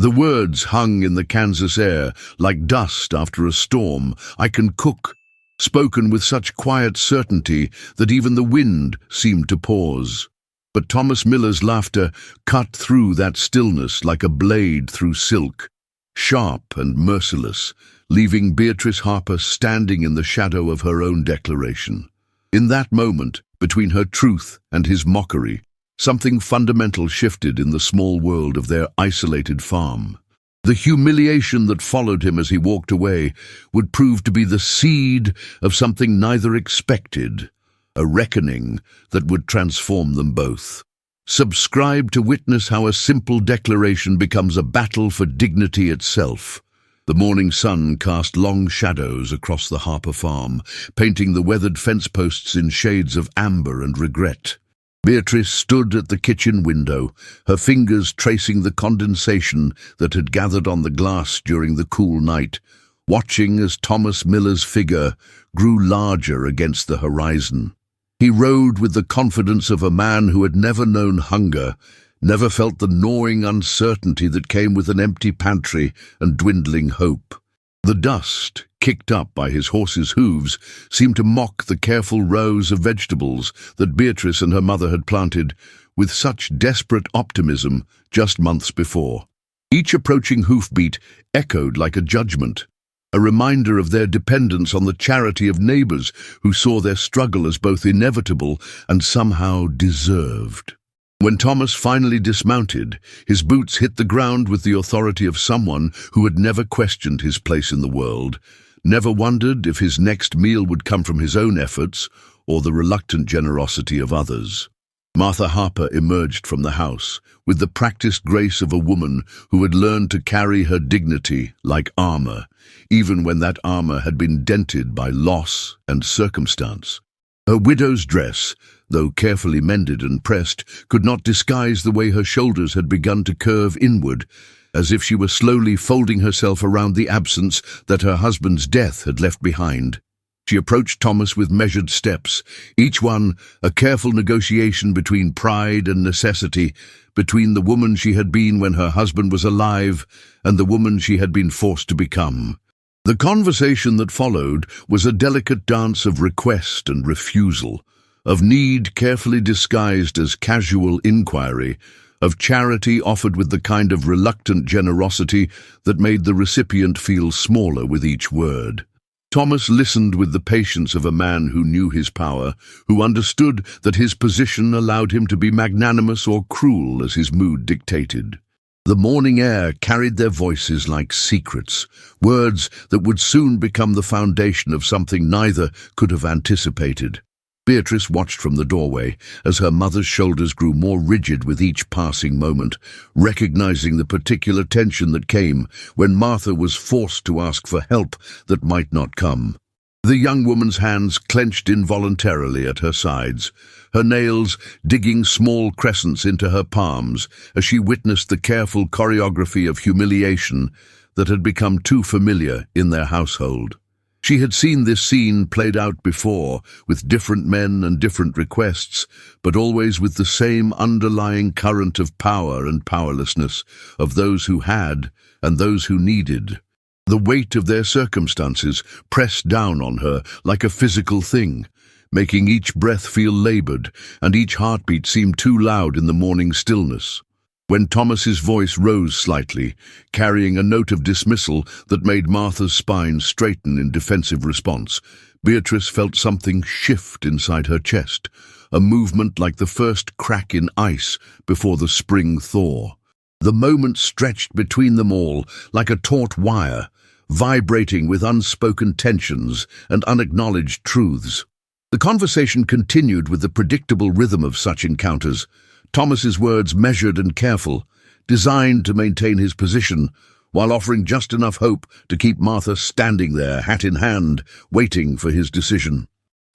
The words hung in the Kansas air like dust after a storm. "I can cook," spoken with such quiet certainty that even the wind seemed to pause. But Thomas Miller's laughter cut through that stillness like a blade through silk, sharp and merciless, leaving Beatrice Harper standing in the shadow of her own declaration. In that moment, between her truth and his mockery, something fundamental shifted in the small world of their isolated farm. The humiliation that followed him as he walked away would prove to be the seed of something neither expected, a reckoning that would transform them both. Subscribe to witness how a simple declaration becomes a battle for dignity itself. The morning sun cast long shadows across the Harper farm, painting the weathered fence posts in shades of amber and regret. Beatrice stood at the kitchen window, her fingers tracing the condensation that had gathered on the glass during the cool night, watching as Thomas Miller's figure grew larger against the horizon. He rode with the confidence of a man who had never known hunger, never felt the gnawing uncertainty that came with an empty pantry and dwindling hope. The dust, kicked up by his horse's hooves, seemed to mock the careful rows of vegetables that Beatrice and her mother had planted with such desperate optimism just months before. Each approaching hoofbeat echoed like a judgment, a reminder of their dependence on the charity of neighbors who saw their struggle as both inevitable and somehow deserved. When Thomas finally dismounted, his boots hit the ground with the authority of someone who had never questioned his place in the world, never wondered if his next meal would come from his own efforts or the reluctant generosity of others. Martha Harper emerged from the house with the practiced grace of a woman who had learned to carry her dignity like armor, even when that armor had been dented by loss and circumstance. Her widow's dress, though carefully mended and pressed, could not disguise the way her shoulders had begun to curve inward, as if she were slowly folding herself around the absence that her husband's death had left behind. She approached Thomas with measured steps, each one a careful negotiation between pride and necessity, between the woman she had been when her husband was alive and the woman she had been forced to become. The conversation that followed was a delicate dance of request and refusal, of need carefully disguised as casual inquiry, of charity offered with the kind of reluctant generosity that made the recipient feel smaller with each word. Thomas listened with the patience of a man who knew his power, who understood that his position allowed him to be magnanimous or cruel as his mood dictated. The morning air carried their voices like secrets, words that would soon become the foundation of something neither could have anticipated. Beatrice watched from the doorway as her mother's shoulders grew more rigid with each passing moment, recognizing the particular tension that came when Martha was forced to ask for help that might not come. The young woman's hands clenched involuntarily at her sides, her nails digging small crescents into her palms as she witnessed the careful choreography of humiliation that had become too familiar in their household. She had seen this scene played out before, with different men and different requests, but always with the same underlying current of power and powerlessness, of those who had and those who needed. The weight of their circumstances pressed down on her like a physical thing, making each breath feel labored and each heartbeat seem too loud in the morning stillness. When Thomas's voice rose slightly, carrying a note of dismissal that made Martha's spine straighten in defensive response, Beatrice felt something shift inside her chest, a movement like the first crack in ice before the spring thaw. The moment stretched between them all like a taut wire, vibrating with unspoken tensions and unacknowledged truths. The conversation continued with the predictable rhythm of such encounters, Thomas's words measured and careful, designed to maintain his position, while offering just enough hope to keep Martha standing there, hat in hand, waiting for his decision.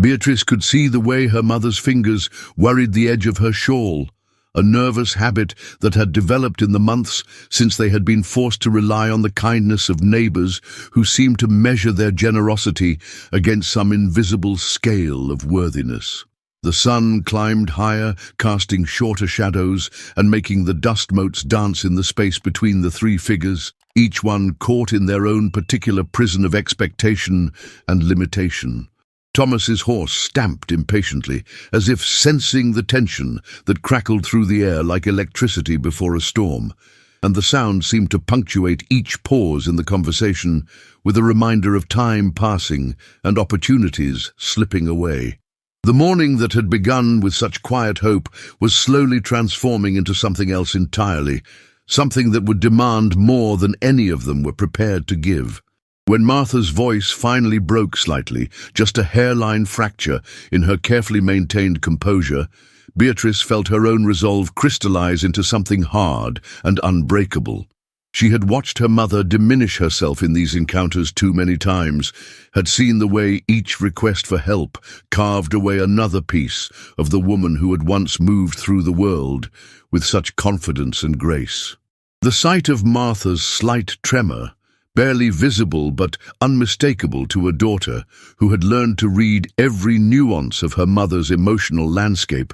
Beatrice could see the way her mother's fingers worried the edge of her shawl, a nervous habit that had developed in the months since they had been forced to rely on the kindness of neighbors who seemed to measure their generosity against some invisible scale of worthiness. The sun climbed higher, casting shorter shadows and making the dust motes dance in the space between the three figures, each one caught in their own particular prison of expectation and limitation. Thomas's horse stamped impatiently, as if sensing the tension that crackled through the air like electricity before a storm, and the sound seemed to punctuate each pause in the conversation with a reminder of time passing and opportunities slipping away. The morning that had begun with such quiet hope was slowly transforming into something else entirely, something that would demand more than any of them were prepared to give. When Martha's voice finally broke slightly, just a hairline fracture in her carefully maintained composure, Beatrice felt her own resolve crystallize into something hard and unbreakable. She had watched her mother diminish herself in these encounters too many times, had seen the way each request for help carved away another piece of the woman who had once moved through the world with such confidence and grace. The sight of Martha's slight tremor, barely visible but unmistakable to a daughter who had learned to read every nuance of her mother's emotional landscape,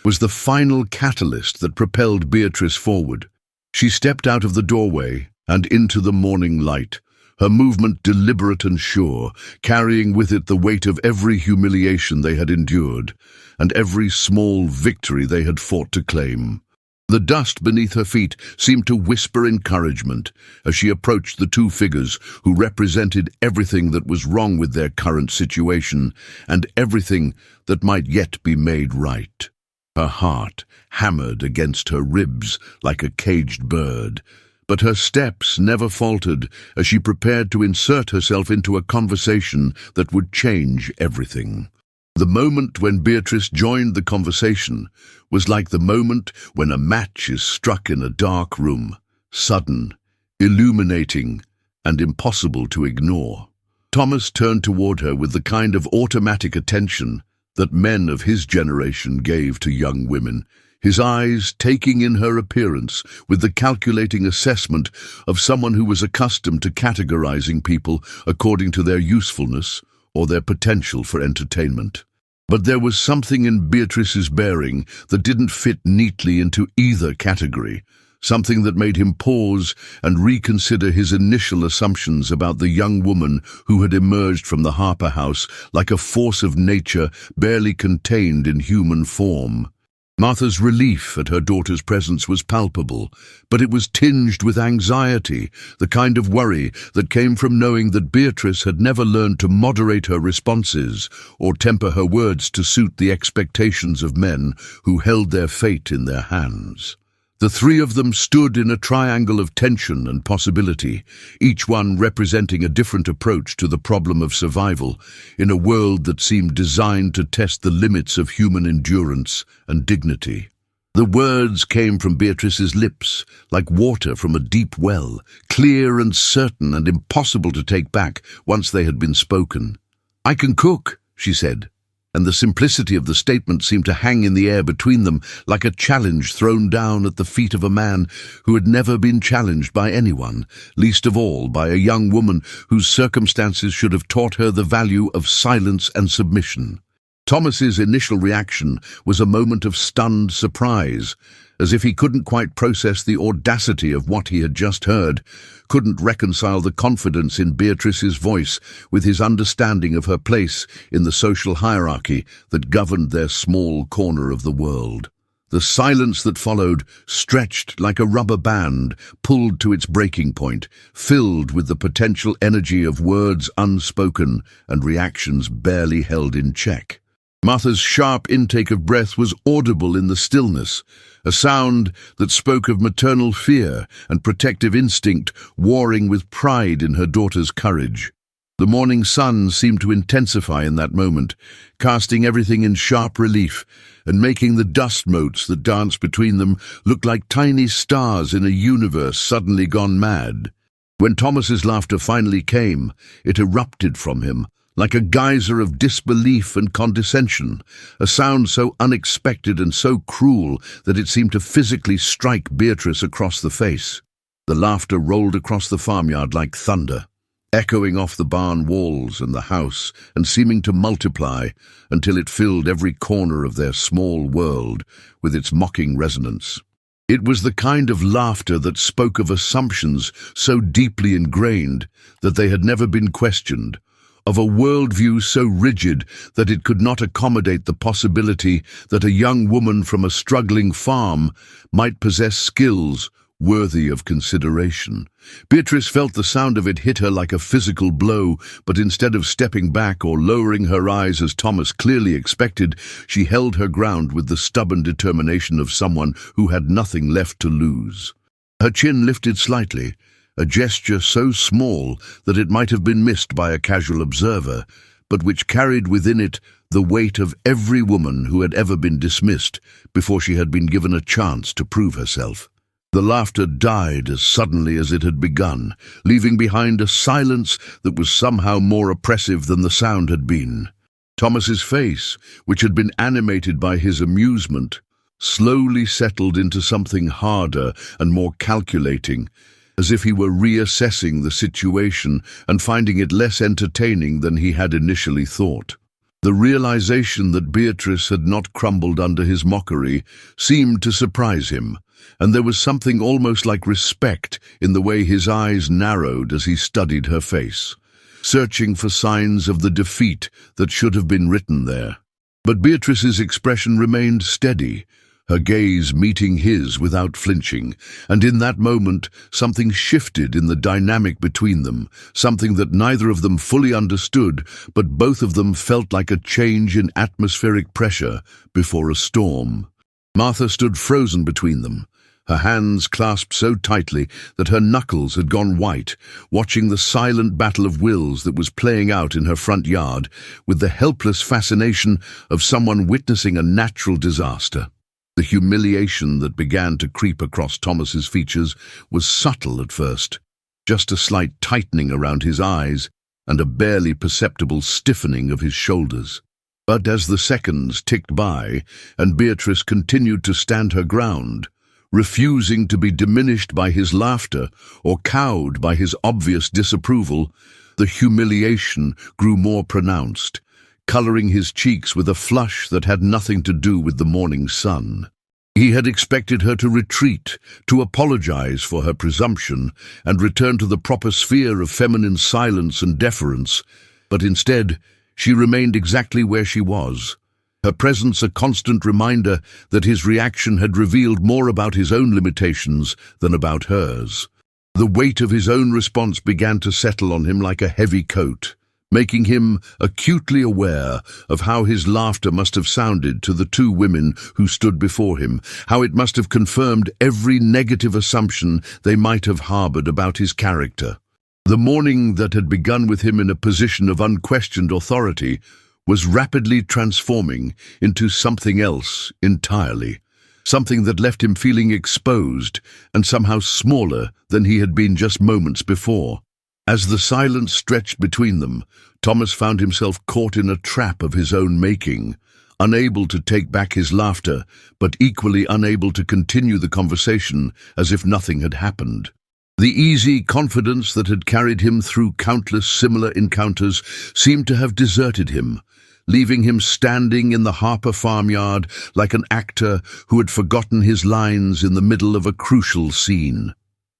was the final catalyst that propelled Beatrice forward. She stepped out of the doorway and into the morning light, her movement deliberate and sure, carrying with it the weight of every humiliation they had endured and every small victory they had fought to claim. The dust beneath her feet seemed to whisper encouragement as she approached the two figures who represented everything that was wrong with their current situation and everything that might yet be made right. Her heart hammered against her ribs like a caged bird, but her steps never faltered as she prepared to insert herself into a conversation that would change everything. The moment when Beatrice joined the conversation was like the moment when a match is struck in a dark room, sudden, illuminating, and impossible to ignore. Thomas turned toward her with the kind of automatic attention that men of his generation gave to young women, his eyes taking in her appearance with the calculating assessment of someone who was accustomed to categorizing people according to their usefulness or their potential for entertainment. But there was something in Beatrice's bearing that didn't fit neatly into either category, something that made him pause and reconsider his initial assumptions about the young woman who had emerged from the Harper house like a force of nature barely contained in human form. Martha's relief at her daughter's presence was palpable, but it was tinged with anxiety, the kind of worry that came from knowing that Beatrice had never learned to moderate her responses or temper her words to suit the expectations of men who held their fate in their hands. The three of them stood in a triangle of tension and possibility, each one representing a different approach to the problem of survival in a world that seemed designed to test the limits of human endurance and dignity. The words came from Beatrice's lips like water from a deep well, clear and certain and impossible to take back once they had been spoken. "I can cook," she said, and the simplicity of the statement seemed to hang in the air between them like a challenge thrown down at the feet of a man who had never been challenged by anyone, least of all by a young woman whose circumstances should have taught her the value of silence and submission. Thomas's initial reaction was a moment of stunned surprise, as if he couldn't quite process the audacity of what he had just heard, couldn't reconcile the confidence in Beatrice's voice with his understanding of her place in the social hierarchy that governed their small corner of the world. The silence that followed stretched like a rubber band, pulled to its breaking point, filled with the potential energy of words unspoken and reactions barely held in check. Martha's sharp intake of breath was audible in the stillness, a sound that spoke of maternal fear and protective instinct warring with pride in her daughter's courage. The morning sun seemed to intensify in that moment, casting everything in sharp relief and making the dust motes that danced between them look like tiny stars in a universe suddenly gone mad. When Thomas's laughter finally came, it erupted from him, like a geyser of disbelief and condescension, a sound so unexpected and so cruel that it seemed to physically strike Beatrice across the face. The laughter rolled across the farmyard like thunder. echoing off the barn walls and the house and seeming to multiply until it filled every corner of their small world with its mocking resonance. It was the kind of laughter that spoke of assumptions so deeply ingrained that they had never been questioned, of a worldview so rigid that it could not accommodate the possibility that a young woman from a struggling farm might possess skills worthy of consideration. Beatrice felt the sound of it hit her like a physical blow, but instead of stepping back or lowering her eyes as Thomas clearly expected, she held her ground with the stubborn determination of someone who had nothing left to lose. Her chin lifted slightly, a gesture so small that it might have been missed by a casual observer, but which carried within it the weight of every woman who had ever been dismissed before she had been given a chance to prove herself. The laughter died as suddenly as it had begun, leaving behind a silence that was somehow more oppressive than the sound had been. Thomas's face, which had been animated by his amusement, slowly settled into something harder and more calculating, as if he were reassessing the situation and finding it less entertaining than he had initially thought. The realization that Beatrice had not crumbled under his mockery seemed to surprise him, and there was something almost like respect in the way his eyes narrowed as he studied her face, searching for signs of the defeat that should have been written there. But Beatrice's expression remained steady, her gaze meeting his without flinching, and in that moment something shifted in the dynamic between them, something that neither of them fully understood, but both of them felt like a change in atmospheric pressure before a storm. Martha stood frozen between them, her hands clasped so tightly that her knuckles had gone white, watching the silent battle of wills that was playing out in her front yard with the helpless fascination of someone witnessing a natural disaster. The humiliation that began to creep across Thomas's features was subtle at first, just a slight tightening around his eyes and a barely perceptible stiffening of his shoulders. But as the seconds ticked by and Beatrice continued to stand her ground, refusing to be diminished by his laughter or cowed by his obvious disapproval, the humiliation grew more pronounced, coloring his cheeks with a flush that had nothing to do with the morning sun. He had expected her to retreat, to apologize for her presumption, and return to the proper sphere of feminine silence and deference, but instead she remained exactly where she was, her presence a constant reminder that his reaction had revealed more about his own limitations than about hers. The weight of his own response began to settle on him like a heavy coat, making him acutely aware of how his laughter must have sounded to the two women who stood before him, how it must have confirmed every negative assumption they might have harbored about his character. The morning that had begun with him in a position of unquestioned authority was rapidly transforming into something else entirely, something that left him feeling exposed and somehow smaller than he had been just moments before. As the silence stretched between them, Thomas found himself caught in a trap of his own making, unable to take back his laughter, but equally unable to continue the conversation as if nothing had happened. The easy confidence that had carried him through countless similar encounters seemed to have deserted him, leaving him standing in the Harper farmyard like an actor who had forgotten his lines in the middle of a crucial scene.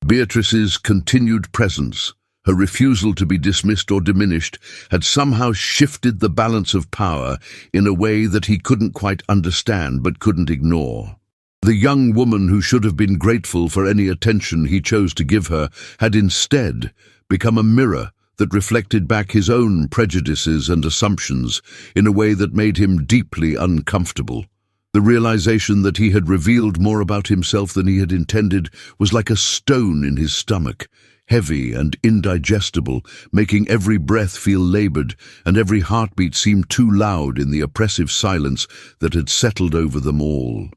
Beatrice's continued presence, her refusal to be dismissed or diminished, had somehow shifted the balance of power in a way that he couldn't quite understand but couldn't ignore. The young woman who should have been grateful for any attention he chose to give her had instead become a mirror that reflected back his own prejudices and assumptions in a way that made him deeply uncomfortable. The realization that he had revealed more about himself than he had intended was like a stone in his stomach, heavy and indigestible, making every breath feel labored and every heartbeat seem too loud in the oppressive silence that had settled over them all.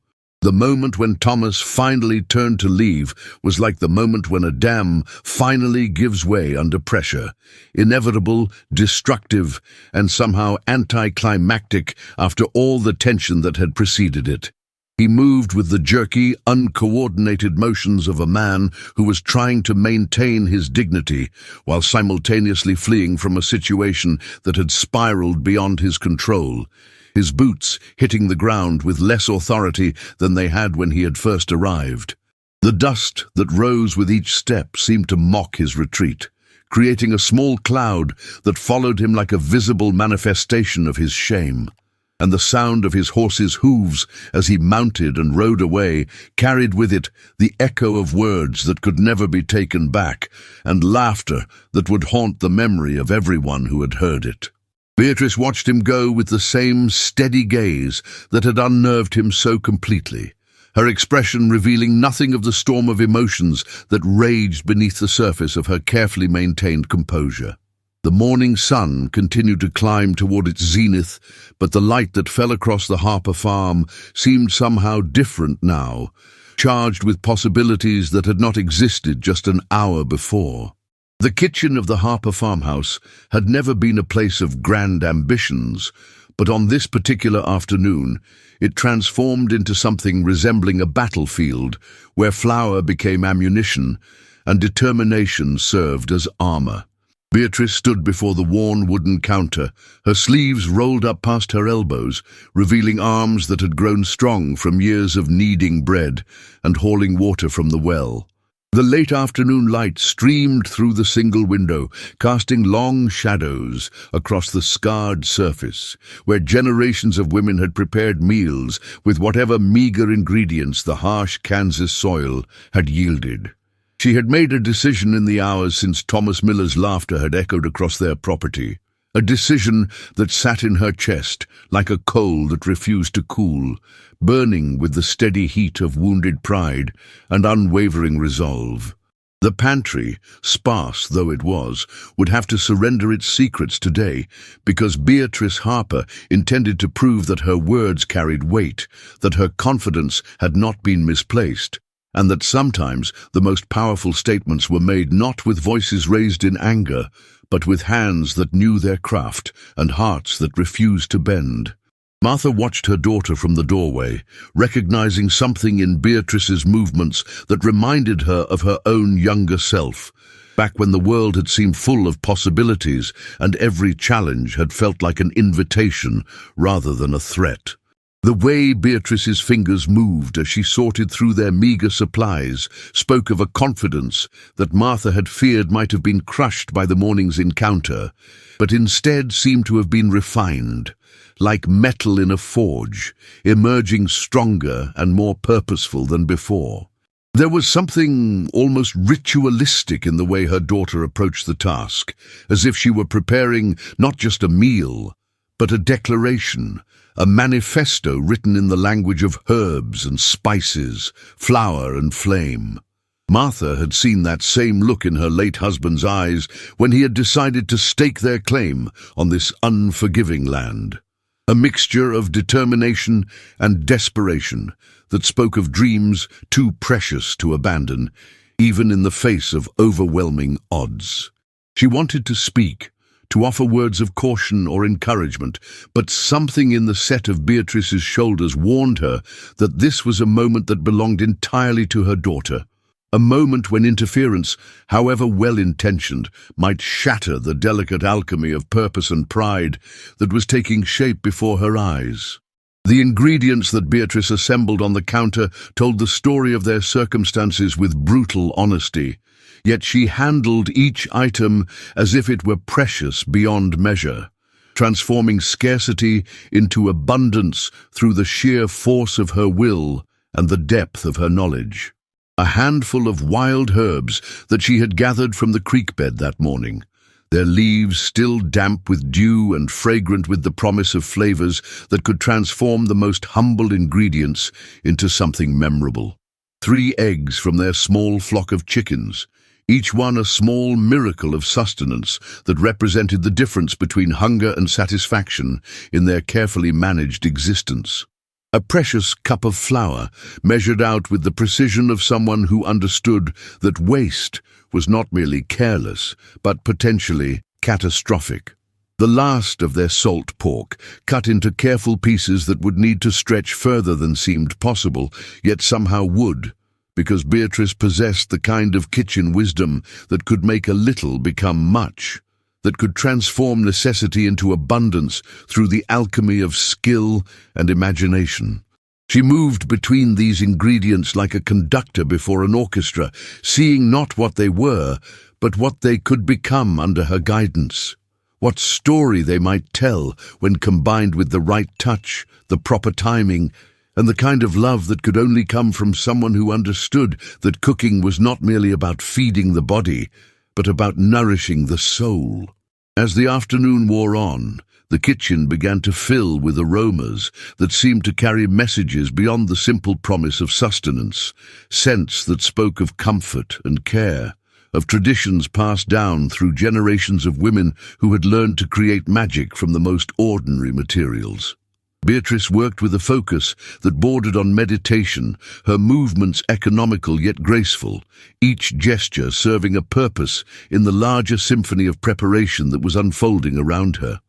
The moment when Thomas finally turned to leave was like the moment when a dam finally gives way under pressure, inevitable, destructive, and somehow anticlimactic after all the tension that had preceded it. He moved with the jerky, uncoordinated motions of a man who was trying to maintain his dignity while simultaneously fleeing from a situation that had spiraled beyond his control, his boots hitting the ground with less authority than they had when he had first arrived. The dust that rose with each step seemed to mock his retreat, creating a small cloud that followed him like a visible manifestation of his shame. And the sound of his horse's hooves as he mounted and rode away carried with it the echo of words that could never be taken back, and laughter that would haunt the memory of everyone who had heard it. Beatrice watched him go with the same steady gaze that had unnerved him so completely, her expression revealing nothing of the storm of emotions that raged beneath the surface of her carefully maintained composure. The morning sun continued to climb toward its zenith, but the light that fell across the Harper farm seemed somehow different now, charged with possibilities that had not existed just an hour before. The kitchen of the Harper farmhouse had never been a place of grand ambitions, but on this particular afternoon it transformed into something resembling a battlefield where flour became ammunition and determination served as armor. Beatrice stood before the worn wooden counter, her sleeves rolled up past her elbows, revealing arms that had grown strong from years of kneading bread and hauling water from the well. The late afternoon light streamed through the single window, casting long shadows across the scarred surface, where generations of women had prepared meals with whatever meager ingredients the harsh Kansas soil had yielded. She had made a decision in the hours since Thomas Miller's laughter had echoed across their property, a decision that sat in her chest like a coal that refused to cool, burning with the steady heat of wounded pride and unwavering resolve. The pantry, sparse though it was, would have to surrender its secrets today because Beatrice Harper intended to prove that her words carried weight, that her confidence had not been misplaced, and that sometimes the most powerful statements were made not with voices raised in anger, but with hands that knew their craft and hearts that refused to bend. Martha watched her daughter from the doorway, recognizing something in Beatrice's movements that reminded her of her own younger self, back when the world had seemed full of possibilities and every challenge had felt like an invitation rather than a threat. The way Beatrice's fingers moved as she sorted through their meager supplies spoke of a confidence that Martha had feared might have been crushed by the morning's encounter, but instead seemed to have been refined, like metal in a forge, emerging stronger and more purposeful than before. There was something almost ritualistic in the way her daughter approached the task, as if she were preparing not just a meal, but a declaration, a manifesto written in the language of herbs and spices, flour and flame. Martha had seen that same look in her late husband's eyes when he had decided to stake their claim on this unforgiving land. A mixture of determination and desperation that spoke of dreams too precious to abandon, even in the face of overwhelming odds. She wanted to speak, to offer words of caution or encouragement, but something in the set of Beatrice's shoulders warned her that this was a moment that belonged entirely to her daughter, a moment when interference, however well-intentioned, might shatter the delicate alchemy of purpose and pride that was taking shape before her eyes. The ingredients that Beatrice assembled on the counter told the story of their circumstances with brutal honesty, yet she handled each item as if it were precious beyond measure, transforming scarcity into abundance through the sheer force of her will and the depth of her knowledge. A handful of wild herbs that she had gathered from the creek bed that morning, their leaves still damp with dew and fragrant with the promise of flavors that could transform the most humble ingredients into something memorable. 3 eggs from their small flock of chickens, each one a small miracle of sustenance that represented the difference between hunger and satisfaction in their carefully managed existence. A precious cup of flour, measured out with the precision of someone who understood that waste was not merely careless, but potentially catastrophic. The last of their salt pork, cut into careful pieces that would need to stretch further than seemed possible, yet somehow would, because Beatrice possessed the kind of kitchen wisdom that could make a little become much, that could transform necessity into abundance through the alchemy of skill and imagination. She moved between these ingredients like a conductor before an orchestra, seeing not what they were, but what they could become under her guidance. What story they might tell when combined with the right touch, the proper timing, and the kind of love that could only come from someone who understood that cooking was not merely about feeding the body, but about nourishing the soul. As the afternoon wore on, the kitchen began to fill with aromas that seemed to carry messages beyond the simple promise of sustenance, scents that spoke of comfort and care, of traditions passed down through generations of women who had learned to create magic from the most ordinary materials. Beatrice worked with a focus that bordered on meditation, her movements economical yet graceful, each gesture serving a purpose in the larger symphony of preparation that was unfolding around her.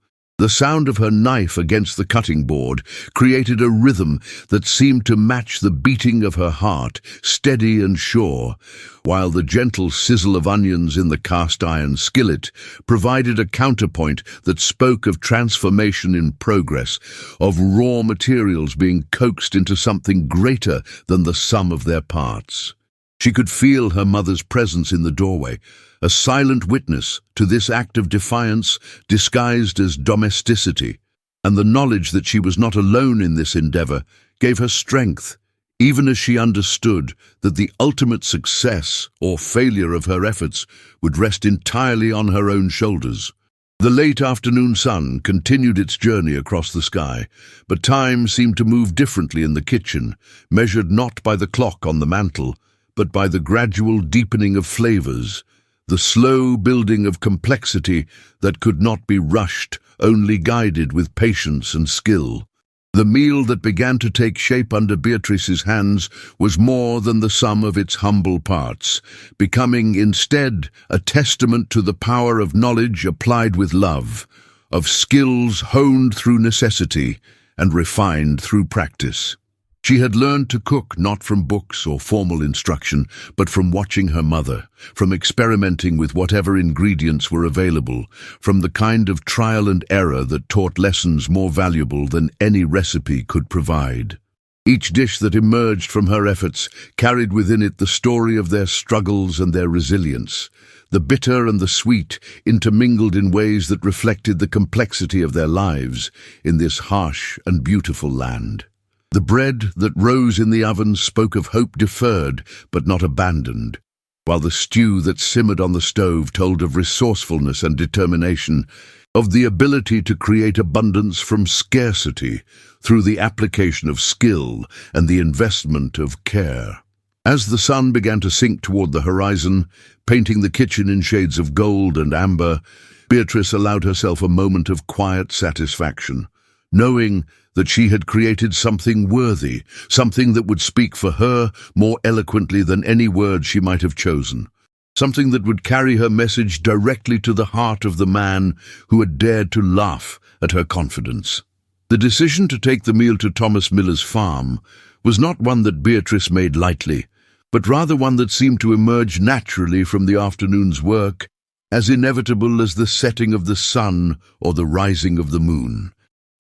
The sound of her knife against the cutting board created a rhythm that seemed to match the beating of her heart, steady and sure, while the gentle sizzle of onions in the cast-iron skillet provided a counterpoint that spoke of transformation in progress, of raw materials being coaxed into something greater than the sum of their parts. She could feel her mother's presence in the doorway, a silent witness to this act of defiance disguised as domesticity, and the knowledge that she was not alone in this endeavor gave her strength, even as she understood that the ultimate success or failure of her efforts would rest entirely on her own shoulders. The late afternoon sun continued its journey across the sky, but time seemed to move differently in the kitchen, measured not by the clock on the mantel, but by the gradual deepening of flavors, the slow building of complexity that could not be rushed, only guided with patience and skill. The meal that began to take shape under Beatrice's hands was more than the sum of its humble parts, becoming instead a testament to the power of knowledge applied with love, of skills honed through necessity and refined through practice. She had learned to cook not from books or formal instruction, but from watching her mother, from experimenting with whatever ingredients were available, from the kind of trial and error that taught lessons more valuable than any recipe could provide. Each dish that emerged from her efforts carried within it the story of their struggles and their resilience. The bitter and the sweet intermingled in ways that reflected the complexity of their lives in this harsh and beautiful land. The bread that rose in the oven spoke of hope deferred but not abandoned, while the stew that simmered on the stove told of resourcefulness and determination, of the ability to create abundance from scarcity through the application of skill and the investment of care. As the sun began to sink toward the horizon, painting the kitchen in shades of gold and amber, Beatrice allowed herself a moment of quiet satisfaction, knowing that she had created something worthy, something that would speak for her more eloquently than any word she might have chosen, something that would carry her message directly to the heart of the man who had dared to laugh at her confidence. The decision to take the meal to Thomas Miller's farm was not one that Beatrice made lightly, but rather one that seemed to emerge naturally from the afternoon's work, as inevitable as the setting of the sun or the rising of the moon.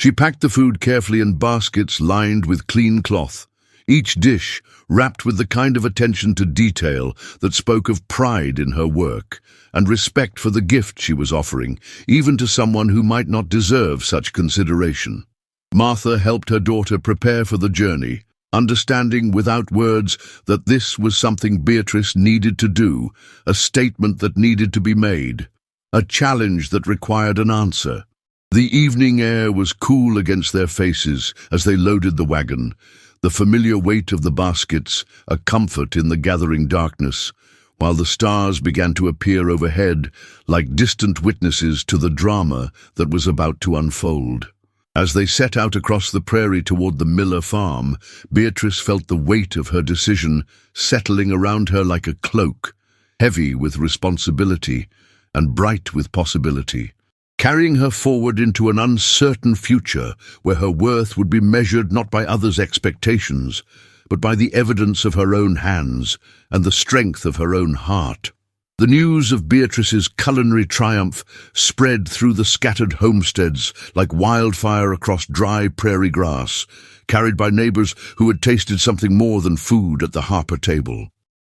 She packed the food carefully in baskets lined with clean cloth, each dish wrapped with the kind of attention to detail that spoke of pride in her work and respect for the gift she was offering, even to someone who might not deserve such consideration. Martha helped her daughter prepare for the journey, understanding without words that this was something Beatrice needed to do, a statement that needed to be made, a challenge that required an answer. The evening air was cool against their faces as they loaded the wagon, the familiar weight of the baskets a comfort in the gathering darkness, while the stars began to appear overhead like distant witnesses to the drama that was about to unfold. As they set out across the prairie toward the Miller farm, Beatrice felt the weight of her decision settling around her like a cloak, heavy with responsibility and bright with possibility. carrying her forward into an uncertain future where her worth would be measured not by others' expectations, but by the evidence of her own hands and the strength of her own heart. The news of Beatrice's culinary triumph spread through the scattered homesteads like wildfire across dry prairie grass, carried by neighbors who had tasted something more than food at the Harper table.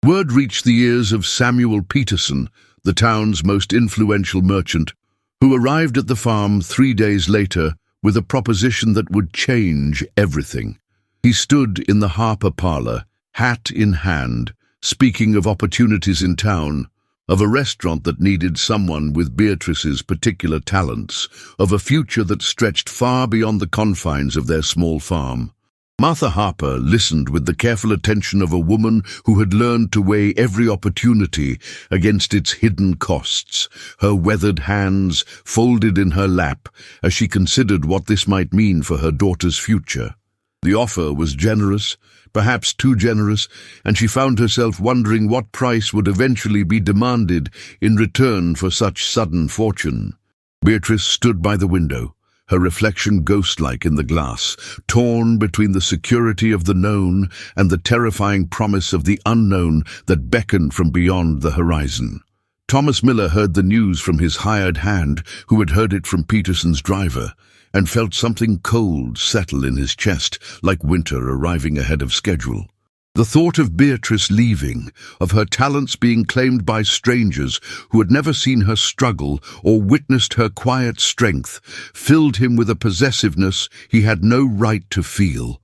Word reached the ears of Samuel Peterson, the town's most influential merchant, who arrived at the farm 3 days later with a proposition that would change everything. He stood in the Harper parlor, hat in hand, speaking of opportunities in town, of a restaurant that needed someone with Beatrice's particular talents, of a future that stretched far beyond the confines of their small farm. Martha Harper listened with the careful attention of a woman who had learned to weigh every opportunity against its hidden costs, her weathered hands folded in her lap as she considered what this might mean for her daughter's future. The offer was generous, perhaps too generous, and she found herself wondering what price would eventually be demanded in return for such sudden fortune. Beatrice stood by the window, her reflection ghost-like in the glass, torn between the security of the known and the terrifying promise of the unknown that beckoned from beyond the horizon. Thomas Miller heard the news from his hired hand, who had heard it from Peterson's driver, and felt something cold settle in his chest, like winter arriving ahead of schedule. The thought of Beatrice leaving, of her talents being claimed by strangers who had never seen her struggle or witnessed her quiet strength, filled him with a possessiveness he had no right to feel.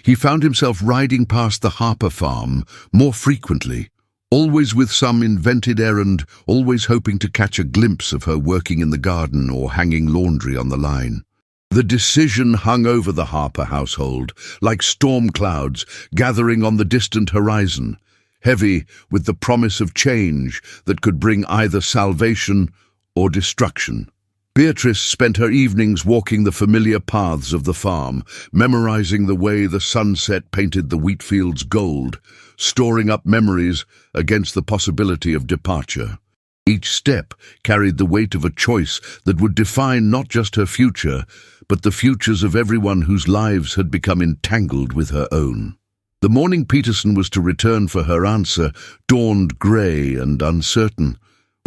He found himself riding past the Harper farm more frequently, always with some invented errand, always hoping to catch a glimpse of her working in the garden or hanging laundry on the line. The decision hung over the Harper household, like storm clouds gathering on the distant horizon, heavy with the promise of change that could bring either salvation or destruction. Beatrice spent her evenings walking the familiar paths of the farm, memorizing the way the sunset painted the wheat fields gold, storing up memories against the possibility of departure. Each step carried the weight of a choice that would define not just her future, but the futures of everyone whose lives had become entangled with her own. The morning Peterson was to return for her answer dawned grey and uncertain,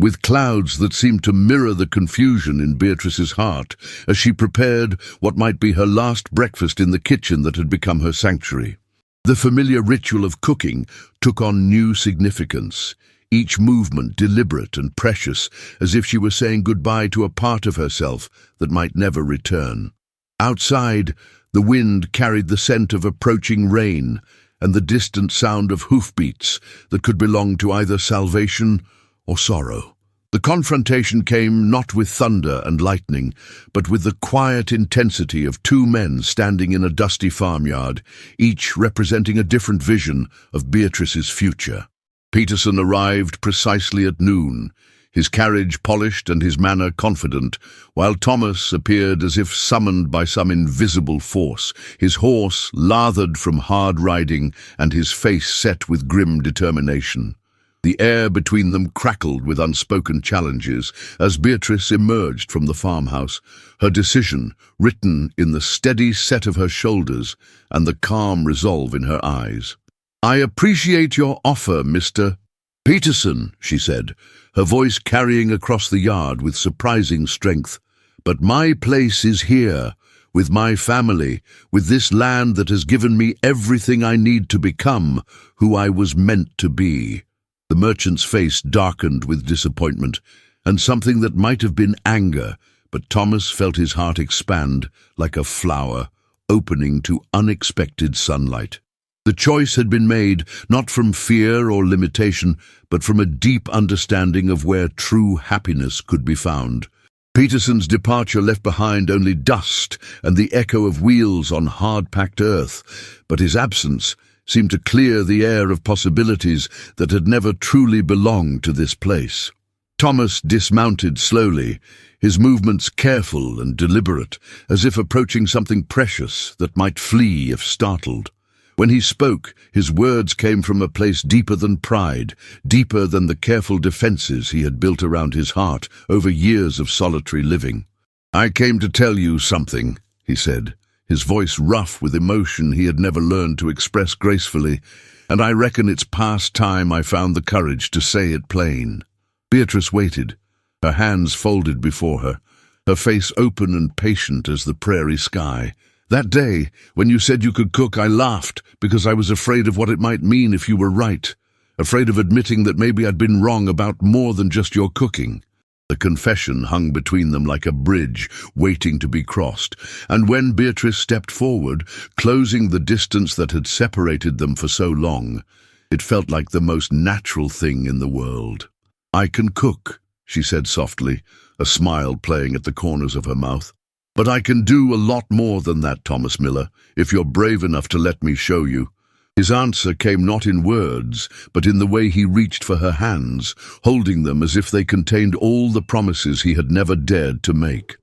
with clouds that seemed to mirror the confusion in Beatrice's heart as she prepared what might be her last breakfast in the kitchen that had become her sanctuary. The familiar ritual of cooking took on new significance, each movement deliberate and precious, as if she were saying goodbye to a part of herself that might never return. Outside, the wind carried the scent of approaching rain and the distant sound of hoofbeats that could belong to either salvation or sorrow. The confrontation came not with thunder and lightning, but with the quiet intensity of two men standing in a dusty farmyard, each representing a different vision of Beatrice's future. Peterson arrived precisely at noon, his carriage polished and his manner confident, while Thomas appeared as if summoned by some invisible force, his horse lathered from hard riding and his face set with grim determination. The air between them crackled with unspoken challenges as Beatrice emerged from the farmhouse, her decision written in the steady set of her shoulders and the calm resolve in her eyes. "I appreciate your offer, Mr. Peterson," she said, her voice carrying across the yard with surprising strength. "But my place is here, with my family, with this land that has given me everything I need to become who I was meant to be." The merchant's face darkened with disappointment, and something that might have been anger, but Thomas felt his heart expand like a flower, opening to unexpected sunlight. The choice had been made not from fear or limitation, but from a deep understanding of where true happiness could be found. Peterson's departure left behind only dust and the echo of wheels on hard-packed earth, but his absence seemed to clear the air of possibilities that had never truly belonged to this place. Thomas dismounted slowly, his movements careful and deliberate, as if approaching something precious that might flee if startled. When he spoke, his words came from a place deeper than pride, deeper than the careful defenses he had built around his heart over years of solitary living. "I came to tell you something," he said, his voice rough with emotion he had never learned to express gracefully, "and I reckon it's past time I found the courage to say it plain." Beatrice waited, her hands folded before her, her face open and patient as the prairie sky. "That day, when you said you could cook, I laughed because I was afraid of what it might mean if you were right, afraid of admitting that maybe I'd been wrong about more than just your cooking." The confession hung between them like a bridge waiting to be crossed, and when Beatrice stepped forward, closing the distance that had separated them for so long, it felt like the most natural thing in the world. "I can cook," she said softly, a smile playing at the corners of her mouth. "But I can do a lot more than that, Thomas Miller, if you're brave enough to let me show you." His answer came not in words, but in the way he reached for her hands, holding them as if they contained all the promises he had never dared to make.